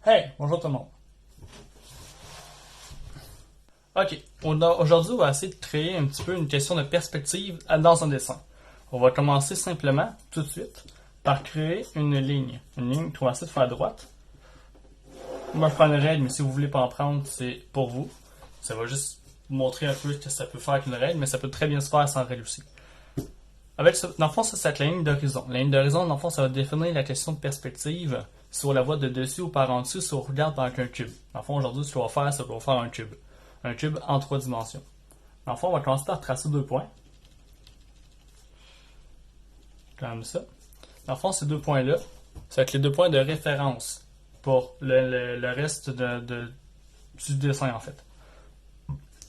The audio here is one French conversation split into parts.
Hey, bonjour tout le monde. Ok, aujourd'hui on va essayer de créer un petit peu une question de perspective dans un dessin. On va commencer simplement, tout de suite, par créer une ligne. Une ligne qu'on va essayer de faire à droite. Moi je prends une règle, mais si vous voulez pas en prendre, c'est pour vous. Ça va juste vous montrer un peu ce que ça peut faire avec une règle, mais ça peut très bien se faire sans règle aussi. Dans le fond, ça c'est la ligne d'horizon. La ligne d'horizon, dans le fond, ça va définir la question de perspective si on la voit de dessus ou par en dessous, si on regarde avec un cube. Dans le fond, aujourd'hui, ce qu'on va faire, c'est qu'on va faire un cube. Un cube en 3 dimensions. Dans le fond, on va commencer par tracer 2 points. Comme ça. Dans le fond, ces 2 points-là, ça va être les 2 points de référence pour le reste du dessin, en fait.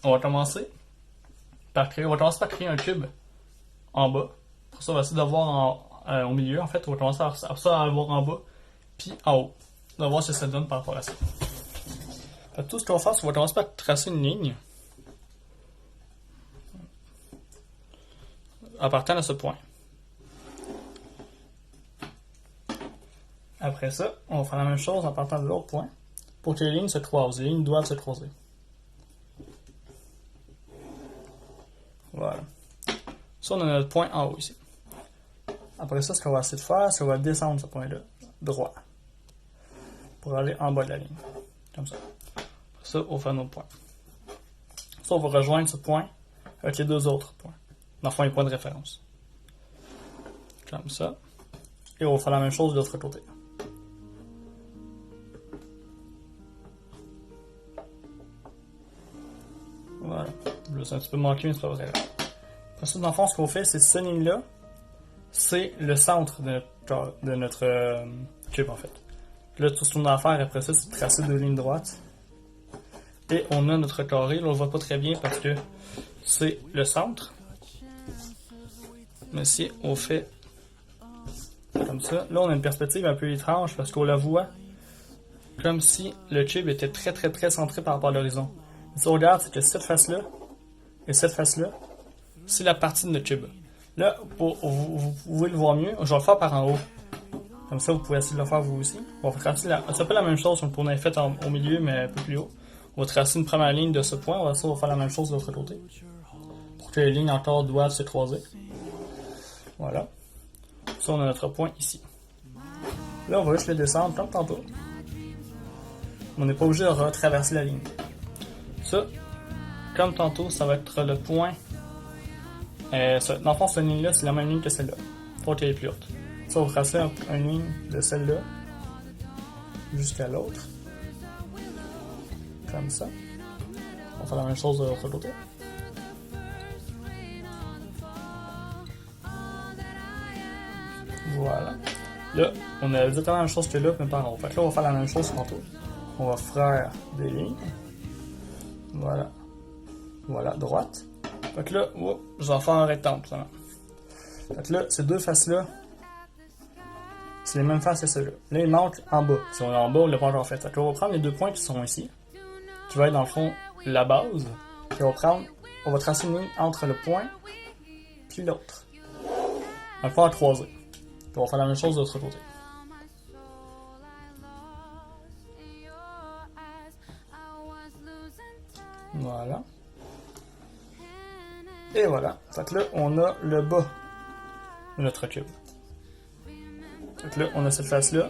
On va commencer par créer un cube en bas. Pour ça, on va essayer de voir au milieu. En fait, on va commencer à le voir en bas, puis en haut. On va voir ce que ça donne par rapport à ça. Tout ce qu'on va faire, c'est qu'on va commencer par tracer une ligne en partant de ce point. Après ça, on va faire la même chose en partant de l'autre point pour que les lignes se croisent. Les lignes doivent se croiser. Voilà. Ça, on a notre point en haut ici. Après ça, ce qu'on va essayer de faire, c'est qu'on va descendre ce point-là, droit, pour aller en bas de la ligne. Comme ça. Après ça, on fait un autre point. Ça, on va rejoindre ce point avec les deux autres points. Dans le fond, les points de référence. Comme ça. Et on va faire la même chose de l'autre côté. Voilà. Là, c'est un petit peu manqué, mais c'est pas vrai. Après ça, dans le fond, ce qu'on fait, c'est cette ligne-là, c'est le centre de notre cube, en fait. Là, tout ce qu'on a à faire après ça, c'est de tracer 2 lignes droites. Et on a notre carré. Là, on le voit pas très bien parce que c'est le centre. Mais si on fait comme ça, là, on a une perspective un peu étrange parce qu'on la voit comme si le cube était très, très, très centré par rapport à l'horizon. Si on regarde, c'est que cette face-là et cette face-là, c'est la partie de notre cube. Là, vous pouvez le voir mieux. Je vais le faire par en haut. Comme ça, vous pouvez essayer de le faire vous aussi. On va tracer c'est un peu la même chose qu'on a fait au milieu, mais un peu plus haut. On va tracer une première ligne de ce point. On va faire la même chose de l'autre côté. Pour que les lignes encore doivent se croiser. Voilà. Ça, on a notre point ici. Là, on va juste le descendre comme tantôt. On n'est pas obligé de retraverser la ligne. Ça, comme tantôt, ça va être le point. Dans le fond, cette ligne-là, c'est la même ligne que celle-là. Faut qu'elle est plus haute. Ça, on va tracer une ligne de celle-là jusqu'à l'autre. Comme ça. On va faire la même chose de l'autre côté. Voilà. Là, on a exactement la même chose que là, mais par en haut. Fait que là, on va faire la même chose tantôt. On va faire des lignes. Voilà. Voilà, droite. Fait que là, je vais faire un rectangle. Vraiment. Fait que là, ces deux faces-là, c'est les mêmes faces que ceux-là. Là, il manque en bas. Si on est en bas, on l'a pas encore fait. Fait que là, on va prendre les 2 points qui sont ici, qui va être dans le fond la base. Puis on va tracer une ligne entre le point puis l'autre. On va faire croiser. Puis on va faire la même chose de l'autre côté. Voilà. Et voilà. Fait que là, on a le bas de notre cube. Fait que là, on a cette face-là,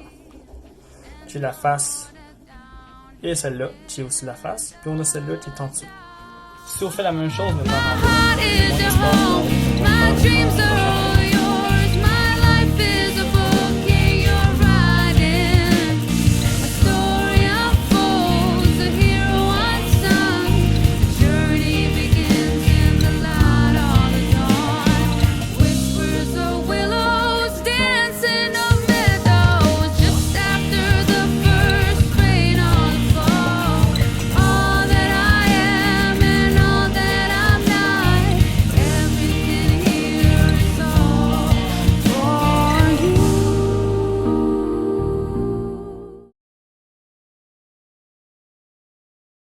qui est la face, et celle-là, qui est aussi la face, puis on a celle-là qui est en dessous. Si on fait la même chose, mais par en bas,